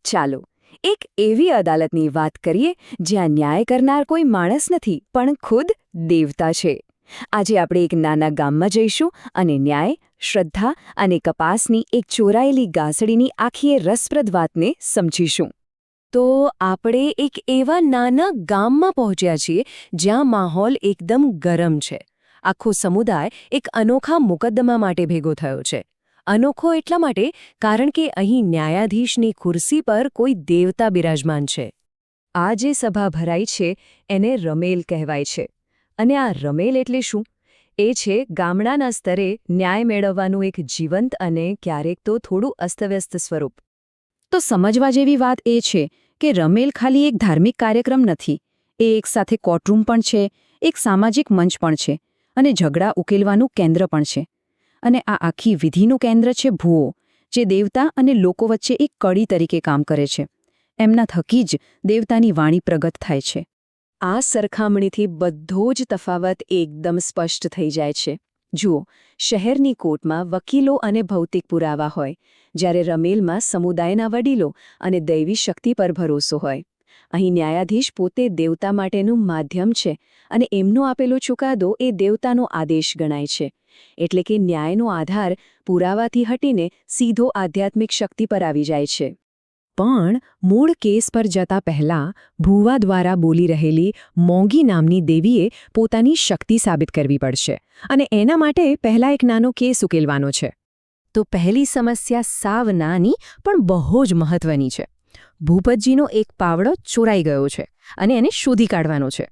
ચાલો એક એવી અદાલતની વાત કરીએ જ્યાં ન્યાય કરનાર કોઈ માણસ નથી પણ ખુદ દેવતા છે. આજે આપણે એક નાના ગામમાં જઈશું અને ન્યાય, શ્રદ્ધા અને કપાસની એક ચોરાયેલી ગાંસડીની આખી રસપ્રદ વાતને સમજીશું. તો આપણે એક એવા નાના ગામમાં પહોંચ્યા છીએ જ્યાં માહોલ એકદમ ગરમ છે. આખો સમુદાય એક અનોખા મુકદ્દમા માટે ભેગો થયો છે. અનોખો એટલા માટે કારણ કે અહીં ન્યાયાધીશની ખુરશી પર કોઈ દેવતા બિરાજમાન છે. આ જે સભા ભરાઈ છે એને રમેલ કહેવાય છે. અને આ રમેલ એટલે શું? એ છે ગામડાના સ્તરે ન્યાય મેળવવાનું એક જીવંત અને ક્યારેક તો થોડું અસ્તવ્યસ્ત સ્વરૂપ. તો સમજવા જેવી વાત એ છે કે રમેલ ખાલી એક ધાર્મિક કાર્યક્રમ નથી. એ એક સાથે કોર્ટરૂમ પણ છે, એક સામાજિક મંચ પણ છે અને ઝઘડા ઉકેલવાનું કેન્દ્ર પણ છે. અને આ આખી વિધિનું કેન્દ્ર છે ભૂવો, જે દેવતા અને લોકો વચ્ચે એક કડી તરીકે કામ કરે છે. એમના થકી જ દેવતાની વાણી પ્રગટ થાય છે. આ સરખામણીથી બધો જ તફાવત એકદમ સ્પષ્ટ થઈ જાય છે. જુઓ, શહેરની કોર્ટમાં વકીલો અને ભૌતિક પુરાવા હોય, જ્યારે રમેલમાં સમુદાયના વડીલો અને દૈવી શક્તિ પર ભરોસો હોય. અહીં ન્યાયાધીશ પોતે દેવતા માટેનું માધ્યમ છે અને એમનો આપેલો ચુકાદો એ દેવતાનો આદેશ ગણાય છે. એટલે કે ન્યાયનો આધાર પુરાવાથી હટીને સીધો આધ્યાત્મિક શક્તિ પર આવી જાય છે. પણ મૂળ કેસ પર જતા પહેલા ભૂવા દ્વારા બોલી રહેલી મોંઘી નામની દેવીએ પોતાની શક્તિ સાબિત કરવી પડશે અને એના માટે પહેલા એક નાનો કેસ ઉકેલવાનો છે. તો પહેલી સમસ્યા સાવ નાની પણ બહુ જ મહત્વની છે. ભૂપતજીનો એક પાવડો ચોરાઈ ગયો છે અને એને શોધી કાઢવાનો છે.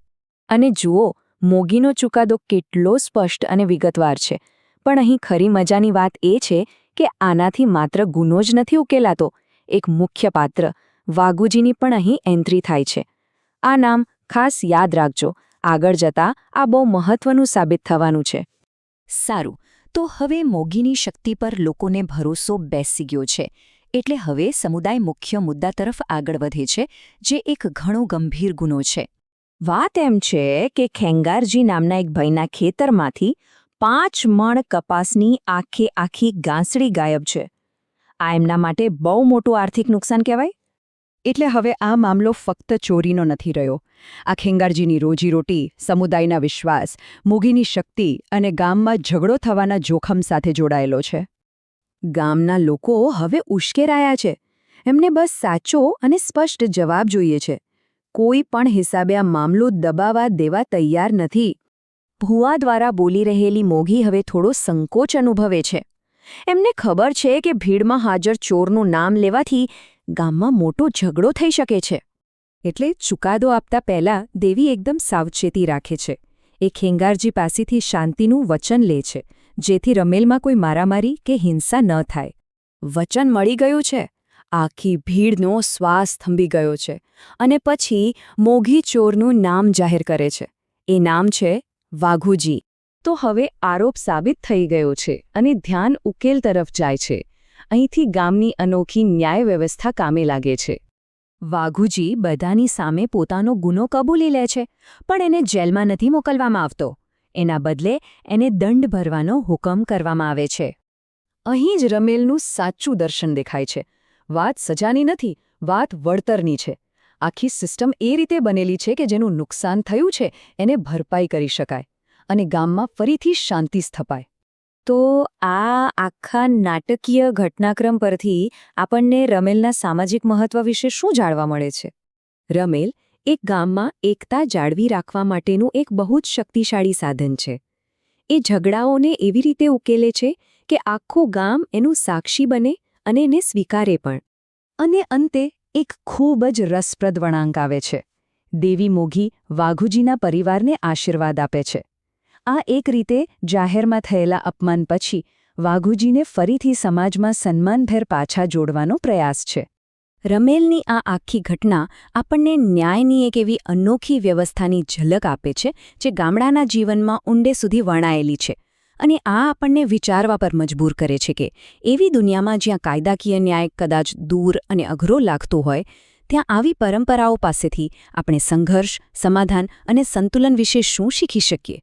અને જુઓ, મોગીનો ચુકાદો કેટલો સ્પષ્ટ અને વિગતવાર છે. પણ અહીં ખરી મજાની વાત એ છે કે આનાથી માત્ર ગુનો જ નથી ઉકેલાતો. એક મુખ્ય પાત્ર વાઘુજીની પણ અહીં એન્ટ્રી થાય છે. આ નામ ખાસ યાદ રાખજો, આગળ જતાં આ બહુ મહત્વનું સાબિત થવાનું છે. સારું, તો હવે મોગીની શક્તિ પર લોકોને ભરોસો બેસી ગયો છે. એટલે હવે સમુદાય મુખ્ય મુદ્દા તરફ આગળ વધે છે, જે એક ઘણો ગંભીર ગુનો છે. વાત એમ છે કે ખેંગારજી નામના એક ભાઈના ખેતરમાંથી 5 મણ કપાસની આખી ગાંસડી ગાયબ છે. આ એમના માટે બહુ મોટું આર્થિક નુકસાન કહેવાય. એટલે હવે આ મામલો ફક્ત ચોરીનો નથી રહ્યો. આ ખેંગારજીની રોજીરોટી, સમુદાયના વિશ્વાસ, મોગીની શક્તિ અને ગામમાં ઝઘડો થવાના જોખમ સાથે જોડાયેલો છે. ગામના લોકો હવે ઉશ્કેરાયા છે. એમને બસ સાચો અને સ્પષ્ટ જવાબ જોઈએ છે. કોઈ પણ હિસાબે આ મામલો દબાવવા દેવા તૈયાર નથી. ભૂવા દ્વારા બોલી રહેલી મોગી હવે થોડો સંકોચ અનુભવે છે. એમને ખબર છે કે ભીડમાં હાજર ચોરનું નામ લેવાથી ગામમાં મોટો ઝઘડો થઈ શકે છે. એટલે ચુકાદો આપતા પહેલા દેવી એકદમ સાવચેતી રાખે છે. એ ખેંગારજી પાસેથી શાંતિનું વચન લે છે, જેથી રમેલમાં કોઈ મારામારી કે હિંસા ન થાય. વચન મળી ગયું છે. આખી ભીડનો શ્વાસ થંભી ગયો છે અને પછી મોઘી ચોરનું નામ જાહેર કરે છે. એ નામ છે વાઘુજી. તો હવે આરોપ સાબિત થઈ ગયો છે અને ધ્યાન ઉકેલ તરફ જાય છે. અહીંથી ગામની અનોખી ન્યાય વ્યવસ્થા કામે લાગે છે. વાઘુજી બધાની સામે પોતાનો ગુનો કબૂલી લે છે, પણ એને જેલમાં નથી મોકલવામાં આવતો. એના બદલે એને દંડ ભરવાનો હુકમ કરવામાં આવે છે. અહીં જ રમેલનું સાચું દર્શન દેખાય છે. વાત સજાની નથી, વાત વળતરની છે. આખી સિસ્ટમ એ રીતે બનેલી છે કે જેનું નુકસાન થયું છે એને ભરપાઈ કરી શકાય અને ગામમાં ફરીથી શાંતિ સ્થપાય. તો આ આખા નાટકીય ઘટનાક્રમ પરથી આપણને રમેલના સામાજિક મહત્વ વિશે શું જાણવા મળે છે? રમેલ એક ગામમાં એકતા જાળવી રાખવા માટેનું એક બહુ જ શક્તિશાળી સાધન છે. એ ઝઘડાઓને એવી રીતે ઉકેલે છે કે આખું ગામ એનું સાક્ષી બને અને એને સ્વીકારે પણ. અને અંતે એક ખૂબ જ રસપ્રદ વળાંક આવે છે. દેવી મોગી વાઘુજીના પરિવારને આશીર્વાદ આપે છે. આ એક રીતે જાહેરમાં થયેલા અપમાન પછી વાઘુજીને ફરીથી સમાજમાં સન્માનભેર પાછા જોડવાનો પ્રયાસ છે. રમેલની આ આખી ઘટના આપણને ન્યાયની એક એવી અનોખી વ્યવસ્થાની ઝલક આપે છે જે ગામડાના જીવનમાં ઊંડે સુધી વણાયેલી છે. અને આ આપણને વિચારવા પર મજબૂર કરે છે કે એવી દુનિયામાં જ્યાં કાયદાકીય ન્યાય કદાચ દૂર અને અઘરો લાગતો હોય, ત્યાં આવી પરંપરાઓ પાસેથી આપણે સંઘર્ષ, સમાધાન અને સંતુલન વિશે શું શીખી શકીએ?